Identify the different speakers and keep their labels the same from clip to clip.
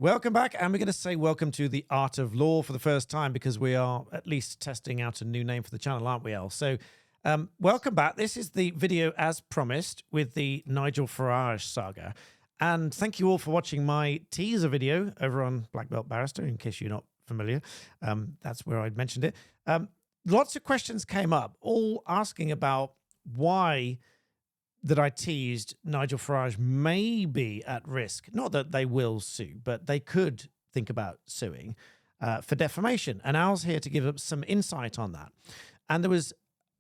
Speaker 1: Welcome back, and we're going to say welcome to the Art of Law for the first time because we are at least testing out a new name for the channel, aren't we, Al? So, welcome back. This is the video as promised with the Nigel Farage saga. And thank you all for watching my teaser video over on Black Belt Barrister, in case you're not familiar. That's where I'd mentioned it. Lots of questions came up, all asking about why that I teased Nigel Farage may be at risk. Not that they will sue, but they could think about suing for defamation. And Al's here to give us some insight on that. And there was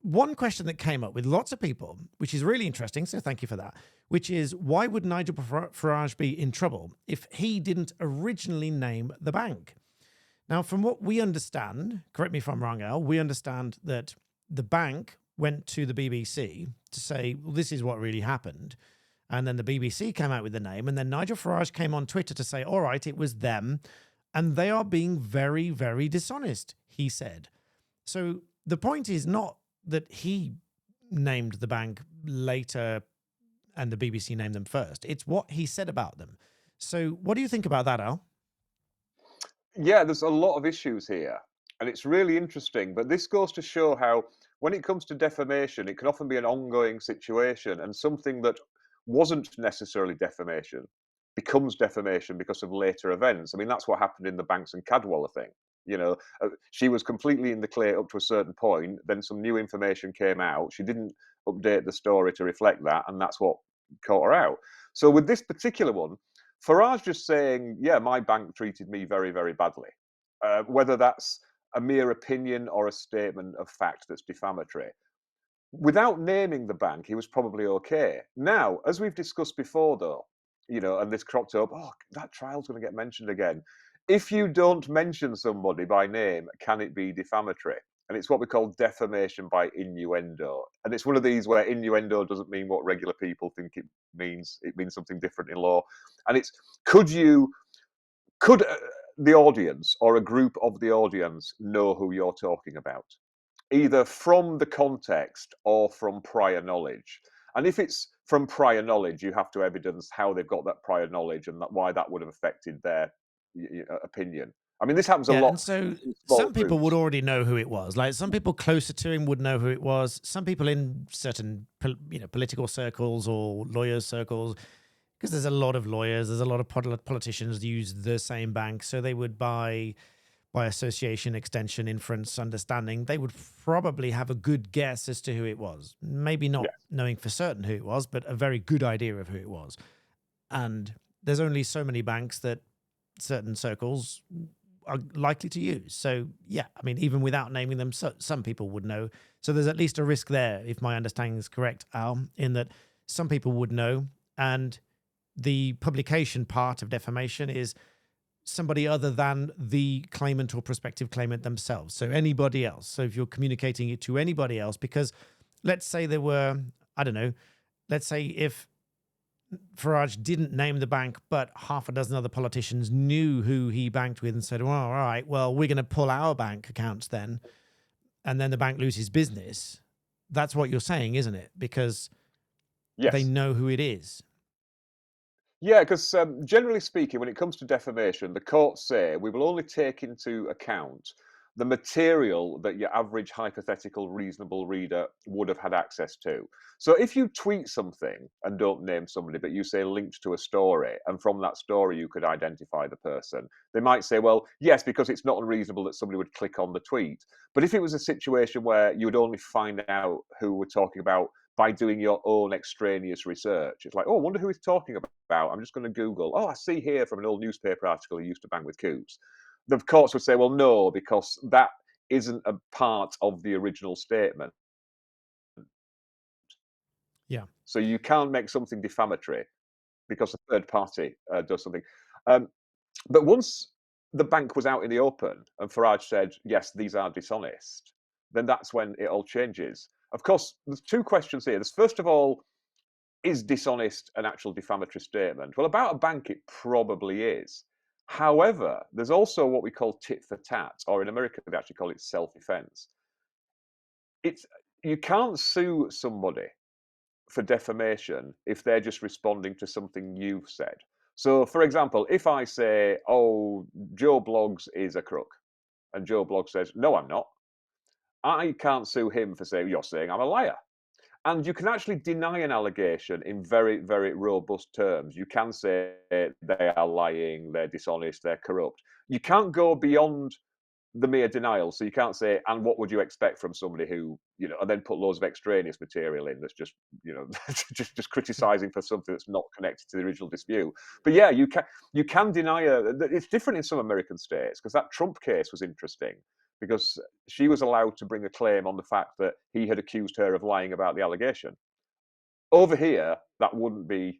Speaker 1: one question that came up with lots of people, which is really interesting, so thank you for that, which is why would Nigel Farage be in trouble if he didn't originally name the bank? Now, from what we understand, correct me if I'm wrong, Al, we understand that the bank went to the BBC to say, well, this is what really happened. And then the BBC came out with the name. And then Nigel Farage came on Twitter to say, all right, it was them. And they are being very, very dishonest, he said. So the point is not that he named the bank later and the BBC named them first. It's what he said about them. So what do you think about that, Al?
Speaker 2: Yeah, there's a lot of issues here, and it's really interesting. But this goes to show how, when it comes to defamation, it can often be an ongoing situation, and something that wasn't necessarily defamation becomes defamation because of later events. I mean, that's what happened in the Banks and Cadwallader thing. She was completely in the clear up to a certain point. Then some new information came out. She didn't update the story to reflect that, and that's what caught her out. So with this particular one, Farage just saying, "Yeah, my bank treated me very, very badly," whether that's a mere opinion or a statement of fact that's defamatory. Without naming the bank, he was probably okay. Now, as we've discussed before, though, and this cropped up, oh, that trial's going to get mentioned again. If you don't mention somebody by name, can it be defamatory? And it's what we call defamation by innuendo. And it's one of these where innuendo doesn't mean what regular people think it means. It means something different in law. And it's could you could the audience or a group of the audience know who you're talking about, either from the context or from prior knowledge? And if it's from prior knowledge, you have to evidence how they've got that prior knowledge and why that would have affected their opinion. I mean, this happens a
Speaker 1: Yeah,
Speaker 2: lot
Speaker 1: and so
Speaker 2: in small
Speaker 1: some people would
Speaker 2: suits.
Speaker 1: already know who it was. Like some people closer to him would know who it was. Some people in certain, political circles or lawyers circles, because there's a lot of lawyers, there's a lot of politicians use the same bank, so they would by association, extension, inference, understanding, they would probably have a good guess as to who it was. Maybe not
Speaker 2: Yeah,
Speaker 1: knowing for certain who it was, but a very good idea of who it was. And there's only so many banks that certain circles are likely to use. So yeah, I mean, even without naming them, some people would know. So there's at least a risk there, if my understanding is correct, Al, in that some people would know. And the publication part of defamation is somebody other than the claimant or prospective claimant themselves. So anybody else. So if you're communicating it to anybody else, because let's say there were, I don't know, let's say if Farage didn't name the bank, but half a dozen other politicians knew who he banked with and said, well, all right, well, we're going to pull our bank accounts then. And then the bank loses business. That's what you're saying, isn't it? Because they
Speaker 2: yes.
Speaker 1: know who it is.
Speaker 2: Yeah, because generally speaking, when it comes to defamation, the courts say we will only take into account the material that your average hypothetical reasonable reader would have had access to. So if you tweet something and don't name somebody, but you say linked to a story, and from that story you could identify the person, they might say, well, yes, because it's not unreasonable that somebody would click on the tweet. But if it was a situation where you would only find out who we're talking about by doing your own extraneous research. It's like, oh, I wonder who he's talking about. I'm just going to Google. Oh, I see here from an old newspaper article he used to bang with Coops. The courts would say, well, no, because that isn't a part of the original statement.
Speaker 1: Yeah.
Speaker 2: So you can't make something defamatory because a third party does something. Um, but once the bank was out in the open and Farage said, yes, these are dishonest, then that's when it all changes. Of course, there's two questions here. There's first of all, is dishonest an actual defamatory statement? Well, about a bank, it probably is. However, there's also what we call tit for tat, or in America, they actually call it self defense. It's You can't sue somebody for defamation if they're just responding to something you've said. So, for example, if I say, "Oh, Joe Bloggs is a crook," and Joe Bloggs says, "No, I'm not," I can't sue him for saying, "You're saying I'm a liar." And you can actually deny an allegation in very, very robust terms. You can say they are lying, they're dishonest, they're corrupt. You can't go beyond the mere denial. So you can't say, and what would you expect from somebody who, and then put loads of extraneous material in that's just, just criticizing for something that's not connected to the original dispute. But yeah, you can deny it's different in some American states, because that Trump case was interesting because she was allowed to bring a claim on the fact that he had accused her of lying about the allegation. Over here, that wouldn't be,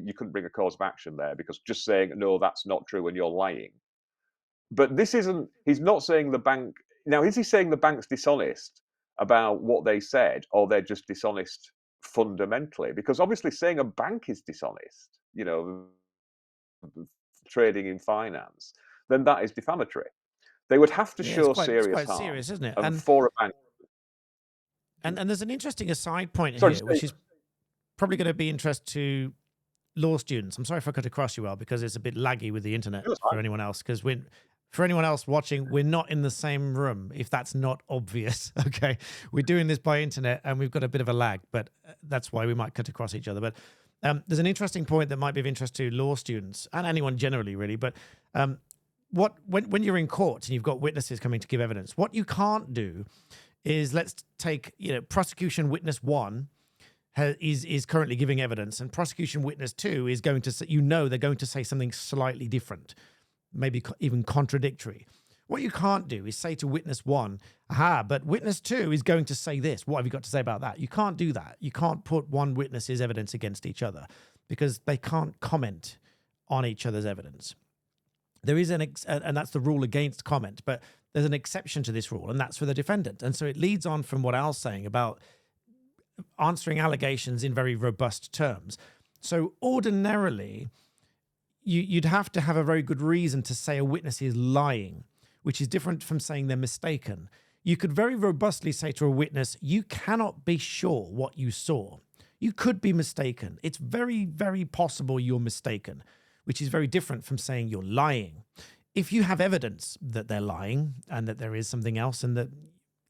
Speaker 2: you couldn't bring a cause of action there, because just saying, no, that's not true and you're lying. But this isn't, he's not saying the bank, now, is he saying the bank's dishonest about what they said, or they're just dishonest fundamentally? Because obviously saying a bank is dishonest, trading in finance, then that is defamatory. They would have to
Speaker 1: Yeah, it's
Speaker 2: show
Speaker 1: quite it's
Speaker 2: serious
Speaker 1: quite
Speaker 2: harm.
Speaker 1: serious, isn't it?
Speaker 2: And for a bank,
Speaker 1: And there's an interesting aside point
Speaker 2: sorry,
Speaker 1: here, which is probably going to be interest to law students. I'm sorry if I cut across you, Al, because it's a bit laggy with the internet for anyone else. Because for anyone else watching, we're not in the same room, if that's not obvious. Okay, we're doing this by internet, and we've got a bit of a lag, but that's why we might cut across each other. But there's an interesting point that might be of interest to law students and anyone generally, really. But when you're in court and you've got witnesses coming to give evidence, what you can't do is, let's take, prosecution witness 1 is currently giving evidence, and prosecution witness 2 is going to say, they're going to say something slightly different, maybe even contradictory. What you can't do is say to witness 1, aha, but witness 2 is going to say this. What have you got to say about that? You can't do that. You can't put one witness's evidence against each other, because they can't comment on each other's evidence. There is and that's the rule against comment, but there's an exception to this rule, and that's for the defendant. And so it leads on from what Al's saying about answering allegations in very robust terms. So ordinarily, you'd have to have a very good reason to say a witness is lying, which is different from saying they're mistaken. You could very robustly say to a witness, you cannot be sure what you saw. You could be mistaken. It's very, very possible you're mistaken, which is very different from saying you're lying. If you have evidence that they're lying and that there is something else, and that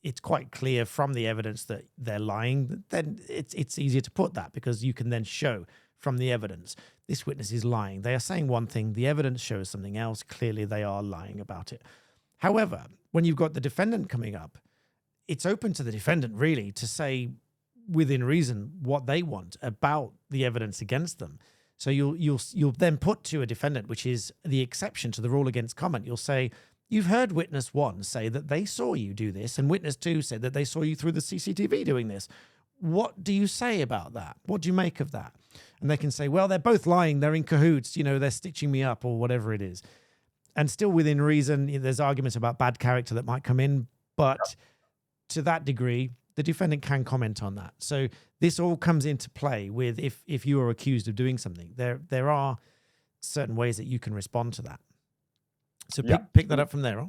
Speaker 1: it's quite clear from the evidence that they're lying, then it's easier to put that, because you can then show from the evidence, this witness is lying. They are saying one thing, the evidence shows something else. Clearly, they are lying about it. However, when you've got the defendant coming up, it's open to the defendant really to say within reason what they want about the evidence against them. So you'll then put to a defendant, which is the exception to the rule against comment. You'll say, you've heard witness 1 say that they saw you do this, and witness 2 said that they saw you through the CCTV doing this. What do you say about that? What do you make of that? And they can say, well, they're both lying. They're in cahoots. They're stitching me up, or whatever it is. And still within reason, there's arguments about bad character that might come in. But to that degree, the defendant can comment on that. So this all comes into play with if you are accused of doing something. There are certain ways that you can respond to that. So pick that up from there.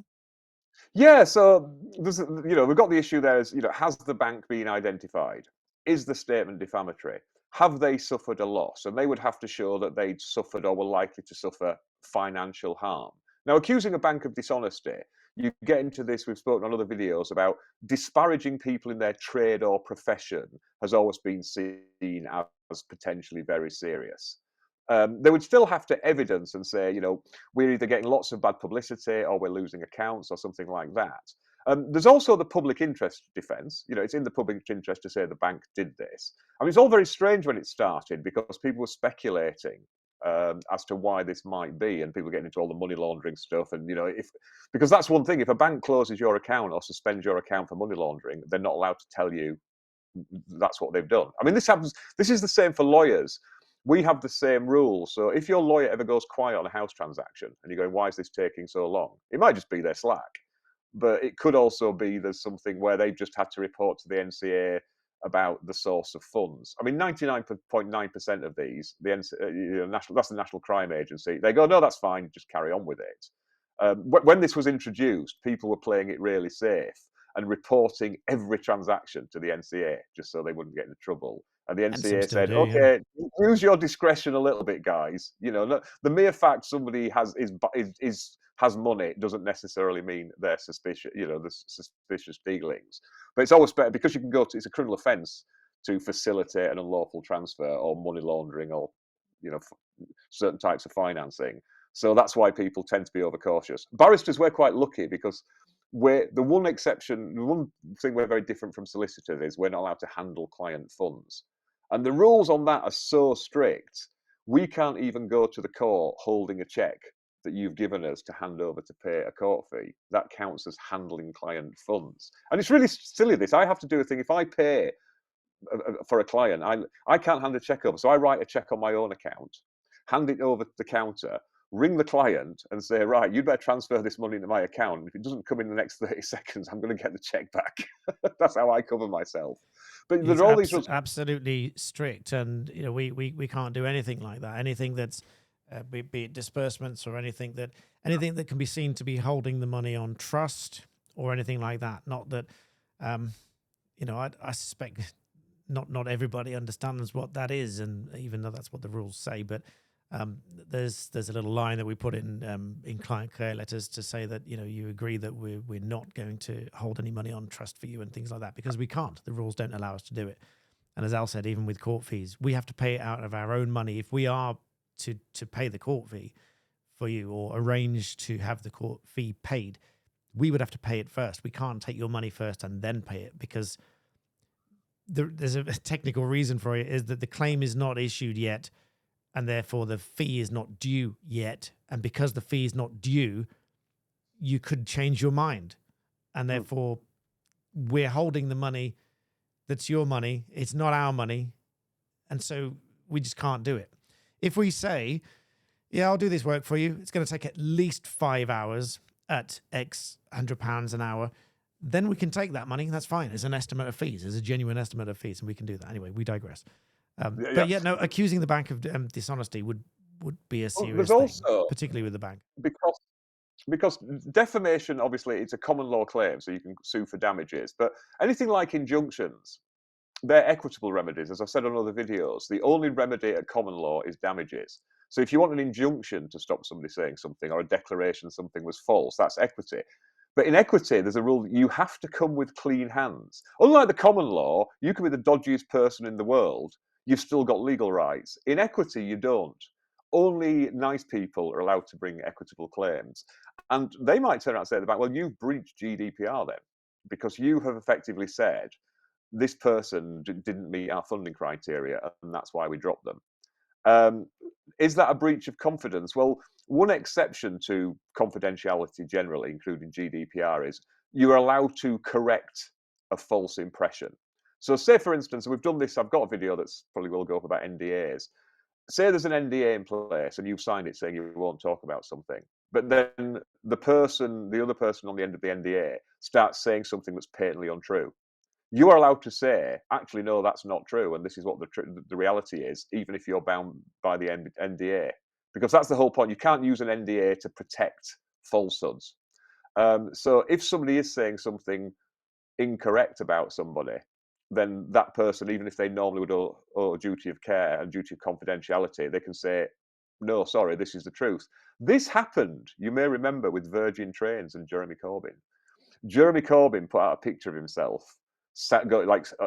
Speaker 2: Yeah, so we've got the issue there is, has the bank been identified? Is the statement defamatory? Have they suffered a loss? And they would have to show that they'd suffered or were likely to suffer financial harm. Now, accusing a bank of dishonesty, you get into this, we've spoken on other videos about disparaging people in their trade or profession has always been seen as potentially very serious. They would still have to evidence and say, we're either getting lots of bad publicity or we're losing accounts or something like that. There's also the public interest defence. It's in the public interest to say the bank did this. I mean, it's all very strange when it started, because people were speculating as to why this might be, and people getting into all the money laundering stuff. And because that's one thing, if a bank closes your account or suspends your account for money laundering, they're not allowed to tell you that's what they've done. I mean, this happens. This is the same for lawyers. We have the same rules. So if your lawyer ever goes quiet on a house transaction and you're going, why is this taking so long? It might just be their slack, but it could also be there's something where they've just had to report to the NCA about the source of funds. I mean, 99.9% of these, that's the National Crime Agency. They go, no, that's fine, just carry on with it. When this was introduced, people were playing it really safe and reporting every transaction to the NCA just so they wouldn't get into trouble. And the
Speaker 1: And some
Speaker 2: NCA
Speaker 1: still
Speaker 2: said,
Speaker 1: do, yeah.
Speaker 2: "Okay, use your discretion a little bit, guys. You know, the mere fact somebody has money doesn't necessarily mean they're suspicious. You know, the suspicious dealings. But it's always better because you can go to it's a criminal offence to facilitate an unlawful transfer or money laundering or you know certain types of financing. So that's why people tend to be overcautious. Barristers, we're quite lucky because we're the one exception, the one thing we're very different from solicitors is we're not allowed to handle client funds. And the rules on that are so strict, we can't even go to the court holding a check that you've given us to hand over to pay a court fee. That counts as handling client funds. And it's really silly this. I have to do a thing. If I pay for a client, I can't hand a check over. So I write a check on my own account, hand it over to the counter, ring the client and say, right, you'd better transfer this money into my account. If it doesn't come in the next 30 seconds, I'm going to get the check back. That's how I cover myself. But there
Speaker 1: It's
Speaker 2: are all these rules.
Speaker 1: absolutely strict, and we can't do anything like that. Anything that's be it disbursements or anything that can be seen to be holding the money on trust or anything like that. Not that, I suspect not everybody understands what that is, and even though that's what the rules say, but there's a little line that we put in client care letters to say that you agree that we're not going to hold any money on trust for you and things like that, because we can't. The rules don't allow us to do it. And as Al said, even with court fees, we have to pay it out of our own money. If we are to pay the court fee for you or arrange to have the court fee paid, we would have to pay it first. We can't take your money first and then pay it, because there's a technical reason for it, is that the claim is not issued yet, and therefore the fee is not due yet. And because the fee is not due, you could change your mind. And therefore, we're holding the money that's your money. It's not our money. And so we just can't do it. If we say, yeah, I'll do this work for you, it's going to take at least 5 hours at X £100 an hour, then we can take that money. That's fine. It's an estimate of fees. It's a genuine estimate of fees, and we can do that. Anyway, we digress. But yeah, no, accusing the bank of dishonesty would be a
Speaker 2: Well,
Speaker 1: serious
Speaker 2: there's
Speaker 1: thing,
Speaker 2: also
Speaker 1: particularly with the bank.
Speaker 2: because defamation obviously it's a common law claim, so you can sue for damages. But anything like injunctions, they're equitable remedies. As I've said on other videos, the only remedy at common law is damages. So if you want an injunction to stop somebody saying something or a declaration something was false, that's equity. But in equity, there's a rule that you have to come with clean hands. Unlike the common law, you can be the dodgiest person in the world, you've still got legal rights. In equity, you don't. Only nice people are allowed to bring equitable claims. And they might turn around and say to the bank, well, you've breached GDPR then, because you have effectively said this person didn't meet our funding criteria, and that's why we dropped them. Is that a breach of confidence? Well, one exception to confidentiality generally, including GDPR, is you're allowed to correct a false impression. So, say for instance, we've done this. I've got a video that's probably will go up about NDAs. Say there's an NDA in place and you've signed it saying you won't talk about something, but then the other person on the end of the NDA starts saying something that's patently untrue. You are allowed to say, actually, no, that's not true, and this is what the reality is, even if you're bound by the NDA, because that's the whole point. You can't use an NDA to protect falsehoods. So if somebody is saying something incorrect about somebody, then that person, even if they normally would owe a duty of care and duty of confidentiality, they can say, no, sorry, this is the truth. This happened, you may remember, with Virgin Trains and Jeremy Corbyn. Jeremy Corbyn put out a picture of himself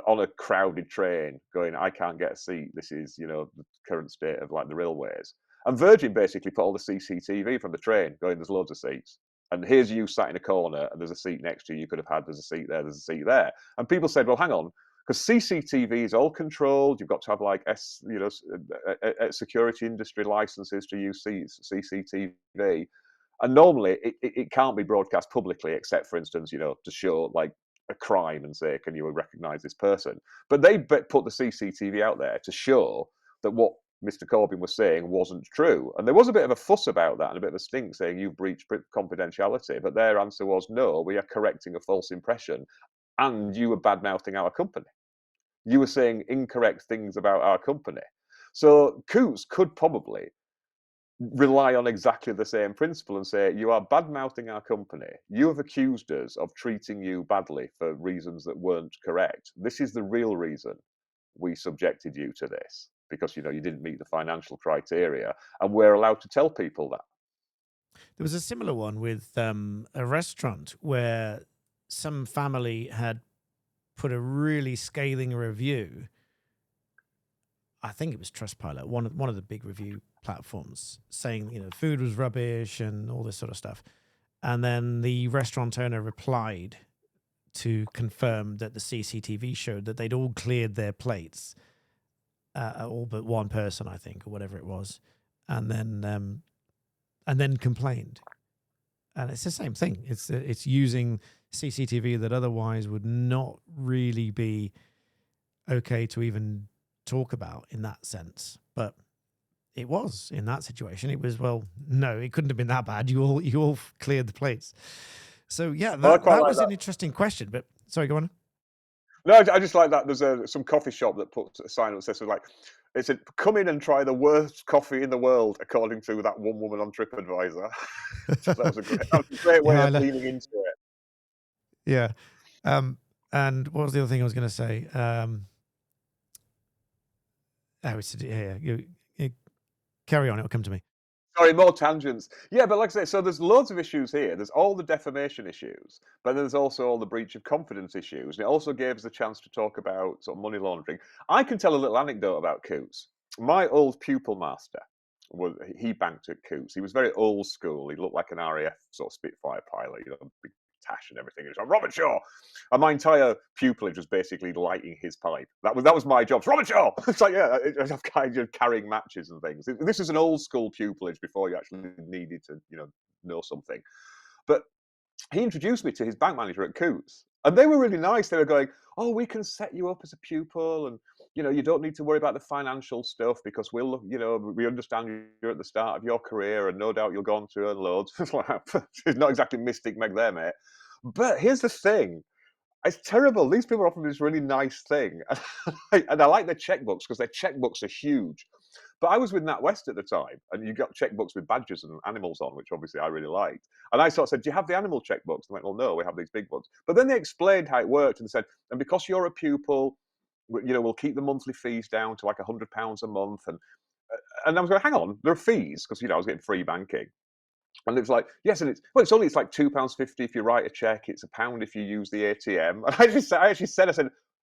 Speaker 2: on a crowded train, going, "I can't get a seat. This is, the current state of like the railways." And Virgin basically put all the CCTV from the train, going, "There's loads of seats, and here's you sat in a corner, and there's a seat next to you. You could have had. There's a seat there. There's a seat there." And people said, "Well, hang on." Because CCTV is all controlled, you've got to have like security industry licenses to use CCTV, and normally it can't be broadcast publicly, except for instance, to show like a crime and say, can you recognize this person? But they put the CCTV out there to show that what Mr. Corbyn was saying wasn't true. And there was a bit of a fuss about that and a bit of a stink saying you've breached confidentiality. But their answer was, no, we are correcting a false impression. And you were bad mouthing our company. You were saying incorrect things about our company. So Coutts could probably rely on exactly the same principle and say, you are bad mouthing our company. You have accused us of treating you badly for reasons that weren't correct. This is the real reason. we subjected you to this because, you didn't meet the financial criteria, and we're allowed to tell people that.
Speaker 1: There was a similar one with a restaurant where some family had put a really scathing review. I think it was Trustpilot, one of the big review platforms, saying food was rubbish and all this sort of stuff. And then the restaurant owner replied to confirm that the CCTV showed that they'd all cleared their plates, all but one person, I think, or whatever it was, and then complained. And it's the same thing. It's using CCTV that otherwise would not really be okay to even talk about in that sense, but it was in that situation. It was, well, no, it couldn't have been that bad. You all cleared the plates. So yeah,
Speaker 2: Well, I
Speaker 1: that
Speaker 2: quite like
Speaker 1: was
Speaker 2: that.
Speaker 1: an interesting question. But sorry, go on.
Speaker 2: No, I just like that. There's some coffee shop that puts a sign that says like, it said, "Come in and try the worst coffee in the world," according to that one woman on TripAdvisor. So that was a great way
Speaker 1: Yeah,
Speaker 2: of leaning into it.
Speaker 1: yeah. And what was the other thing I was going to say? You carry on. It'll come to me.
Speaker 2: Sorry, more tangents. Yeah, but like I say, so there's loads of issues here. There's all the defamation issues, but there's also all the breach of confidence issues. And it also gave us the chance to talk about sort of money laundering. I can tell a little anecdote about Coots. My old pupil master, he banked at Coots. He was very old school. He looked like an RAF sort of Spitfire pilot, big tash and everything. He was like, "Robertshaw," and my entire pupillage was basically lighting his pipe. That was my job. Robertshaw. It's like, yeah, I'm kind of carrying matches and things. This is an old school pupillage before you actually needed to, know something. But he introduced me to his bank manager at Coots, and they were really nice. They were going, "Oh, we can set you up as a pupil, and you don't need to worry about the financial stuff because we understand you're at the start of your career, and no doubt you'll go on to earn loads." It's not exactly Mystic Meg there, mate. But here's the thing. It's terrible. These people are offering this really nice thing. And I like their checkbooks because their checkbooks are huge. But I was with NatWest at the time, and you got checkbooks with badgers and animals on, which obviously I really liked. And I sort of said, "Do you have the animal checkbooks?" They went, "Well, no, we have these big ones." But then they explained how it worked and said, "And because you're a pupil, we'll keep the monthly fees down to like £100 a month." And I was going, "Hang on, there are fees," because I was getting free banking. And it was like, "Yes," and it's like £2.50 if you write a check. It's £1 if you use the ATM. And I actually said,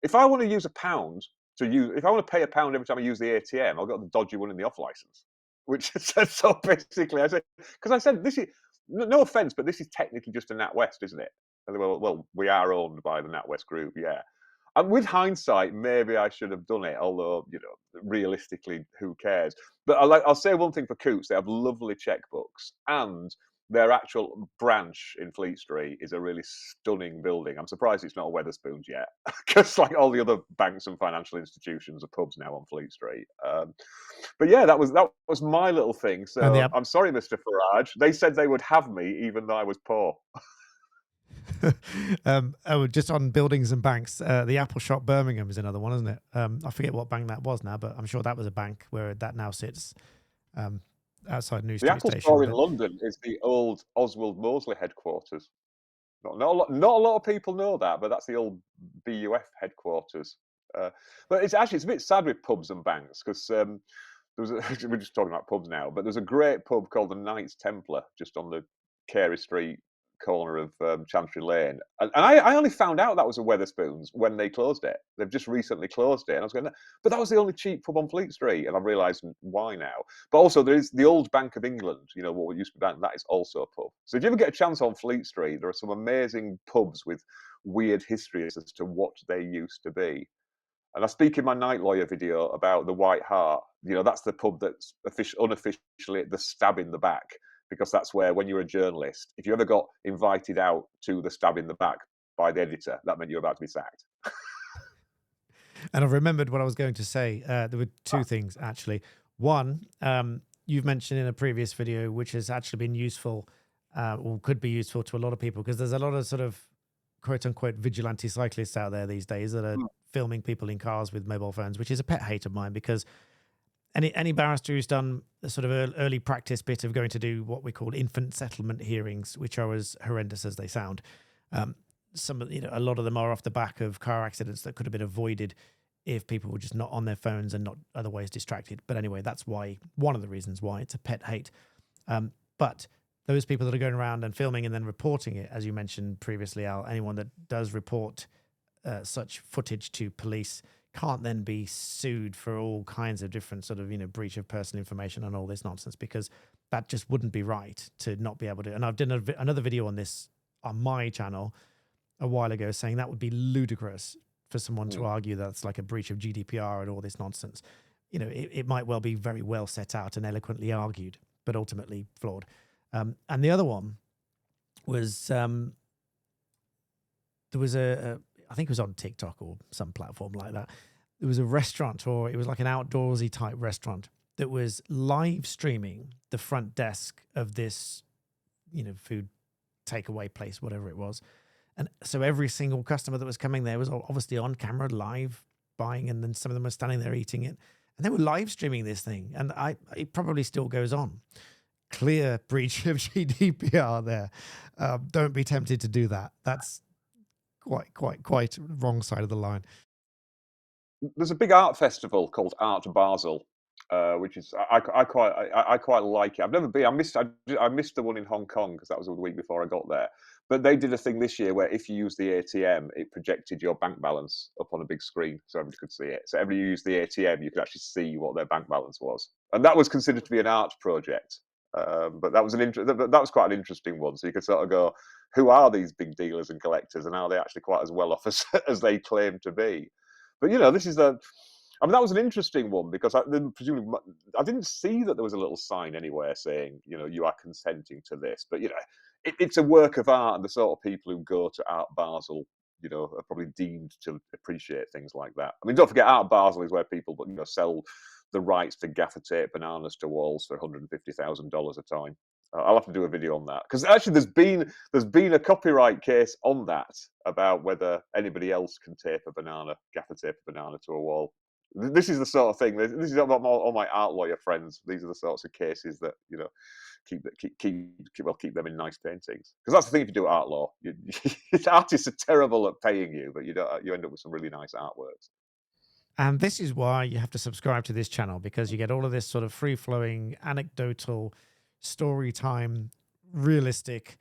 Speaker 2: if I want to use if I want to pay £1 every time I use the ATM, I'll get the dodgy one in the off license. Which says, so basically, I said, because I said, this is no offense, but this is technically just a NatWest, isn't it? And they were, "Well, we are owned by the NatWest Group, yeah." And with hindsight, maybe I should have done it, although, realistically, who cares? But I'll say one thing for Coots: they have lovely checkbooks, and their actual branch in Fleet Street is a really stunning building. I'm surprised it's not a Wetherspoons yet, because like all the other banks and financial institutions are pubs now on Fleet Street. But yeah, that was my little thing.
Speaker 1: And
Speaker 2: So I'm sorry, Mr. Farage. They said they would have me even though I was poor.
Speaker 1: just on buildings and banks, the Apple Shop Birmingham is another one, isn't it? I forget what bank that was now, but I'm sure that was a bank where that now sits outside New
Speaker 2: The
Speaker 1: Street
Speaker 2: Apple
Speaker 1: Station.
Speaker 2: Store in
Speaker 1: But
Speaker 2: London is the old Oswald Mosley headquarters. Not a lot of people know that, but that's the old BUF headquarters. But it's a bit sad with pubs and banks because we're just talking about pubs now, but there's a great pub called the Knights Templar just on the Carey Street corner of Chancery Lane. And I only found out that was a Wetherspoons when they closed it. They've just recently closed it. And I was going, but that was the only cheap pub on Fleet Street. And I've realised why now. But also there is the old Bank of England, what used to be bank, that is also a pub. So if you ever get a chance on Fleet Street, there are some amazing pubs with weird histories as to what they used to be. And I speak in my Night Lawyer video about the White Hart. That's the pub that's unofficially the stab in the back, because that's where, when you're a journalist, if you ever got invited out to the stab in the back by the editor, that meant you were about to be sacked.
Speaker 1: and I've remembered what I was going to say. There were two things, actually. One, you've mentioned in a previous video, which has actually been useful or could be useful to a lot of people, because there's a lot of sort of quote unquote vigilante cyclists out there these days that are filming people in cars with mobile phones, which is a pet hate of mine, because any barrister who's done a sort of early practice bit of going to do what we call infant settlement hearings, which are as horrendous as they sound, a lot of them are off the back of car accidents that could have been avoided if people were just not on their phones and not otherwise distracted. But anyway, that's one of the reasons why it's a pet hate. But those people that are going around and filming and then reporting it, as you mentioned previously, Al, anyone that does report such footage to police can't then be sued for all kinds of different sort of, breach of personal information and all this nonsense, because that just wouldn't be right to not be able to. And I've done another video on this on my channel a while ago saying that would be ludicrous for someone to argue that's like a breach of GDPR and all this nonsense. It might well be very well set out and eloquently argued, but ultimately flawed. And the other one was there was I think it was on TikTok or some platform like that. There was a restaurant, or it was like an outdoorsy type restaurant that was live streaming the front desk of this, food takeaway place, whatever it was. And so every single customer that was coming there was obviously on camera, live buying, and then some of them were standing there eating it. And they were live streaming this thing. And it probably still goes on. Clear breach of GDPR there. Don't be tempted to do that. That's quite wrong side of the line.
Speaker 2: There's a big art festival called Art Basel, which is I quite like it. I've never been. I missed the one in Hong Kong because that was the week before I got there. But they did a thing this year where if you use the ATM, it projected your bank balance up on a big screen so everybody could see it. So every you use the ATM, you could actually see what their bank balance was, and that was considered to be an art project. But that was that was quite an interesting one. So you could sort of go, who are these big dealers and collectors, and are they actually quite as well off as they claim to be? But this is that was an interesting one because presumably I didn't see that there was a little sign anywhere saying, you are consenting to this. But it's a work of art, and the sort of people who go to Art Basel, are probably deemed to appreciate things like that. I mean, don't forget, Art Basel is where people, sell the rights to gaffer tape bananas to walls for $150,000 a time. I'll have to do a video on that because actually there's been a copyright case on that about whether anybody else can gaffer tape a banana to a wall. This is the sort of thing. This is all my art lawyer friends. These are the sorts of cases that keep them in nice paintings. Because that's the thing if you do art law, artists are terrible at paying you, but you end up with some really nice artworks.
Speaker 1: And this is why you have to subscribe to this channel, because you get all of this sort of free-flowing, anecdotal, story time, realistic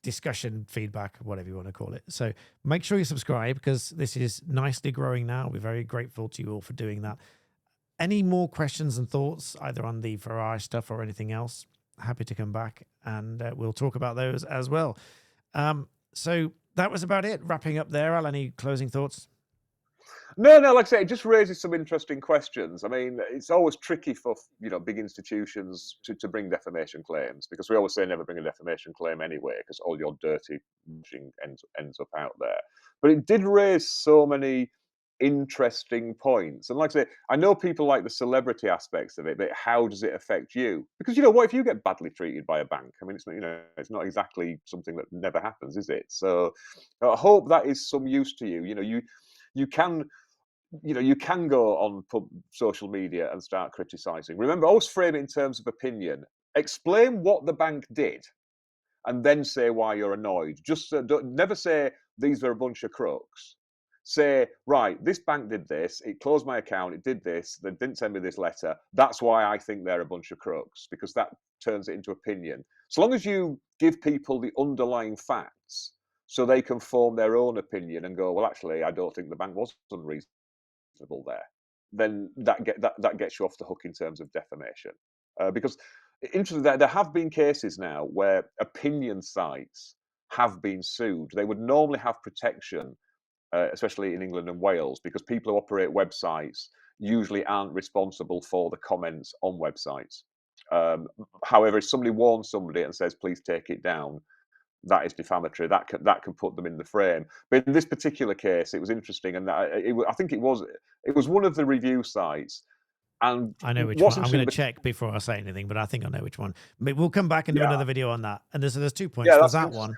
Speaker 1: discussion, feedback, whatever you want to call it. So make sure you subscribe, because this is nicely growing now. We're very grateful to you all for doing that. Any more questions and thoughts, either on the Farage stuff or anything else, happy to come back and we'll talk about those as well. So that was about it. Wrapping up there, Al, any closing thoughts?
Speaker 2: No, like I say, it just raises some interesting questions. I mean, it's always tricky for big institutions to bring defamation claims, because we always say never bring a defamation claim anyway, because all your dirty washing ends up out there. But it did raise so many interesting points. And like I say, I know people like the celebrity aspects of it, but how does it affect you? Because what if you get badly treated by a bank? I mean, it's not exactly something that never happens, is it? So I hope that is some use to you. You can go on social media and start criticizing. Remember, always frame it in terms of opinion. Explain what the bank did, and then say why you're annoyed. Just never say these are a bunch of crooks. Say, right, this bank did this. It closed my account. It did this. They didn't send me this letter. That's why I think they're a bunch of crooks, because that turns it into opinion. So long as you give people the underlying facts, so they can form their own opinion and go, well, actually, I don't think the bank was unreasonable there, then that gets you off the hook in terms of defamation. Because interestingly, there have been cases now where opinion sites have been sued. They would normally have protection, especially in England and Wales, because people who operate websites usually aren't responsible for the comments on websites. However, if somebody warns somebody and says, please take it down, that is defamatory. That can put them in the frame. But in this particular case, it was interesting, and I think it was one of the review sites. And
Speaker 1: I know which one. I'm going to check before I say anything, but I think I know which one. But we'll come back and do another video on that. And there's 2 points. There's that one.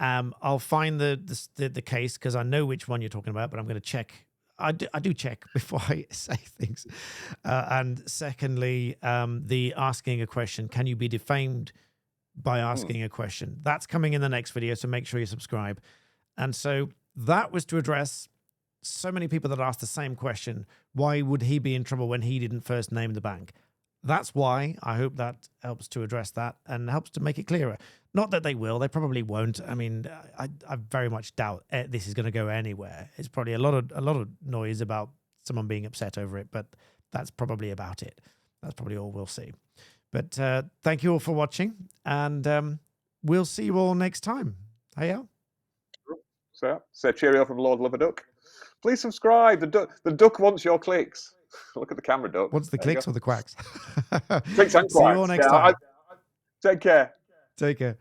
Speaker 1: I'll find the case, because I know which one you're talking about, but I'm going to check. I do check before I say things. And secondly, the asking a question. Can you be defamed by asking a question? That's coming in the next video, so make sure you subscribe. And so that was to address so many people that ask the same question. Why would he be in trouble when he didn't first name the bank? That's why I hope that helps to address that and helps to make it clearer. Not that they will, they probably won't. I mean, I very much doubt this is going to go anywhere. It's probably a lot of noise about someone being upset over it, but that's probably about it. That's probably all we'll see. But thank you all for watching, and we'll see you all next time. Hey, Al?
Speaker 2: So cheerio from Lord Lover Duck. Please subscribe. The duck wants your clicks. Look at the camera, duck.
Speaker 1: What's the clicks or the quacks?
Speaker 2: Clicks and
Speaker 1: See you all
Speaker 2: quacks.
Speaker 1: next time.
Speaker 2: Take care.
Speaker 1: Take care.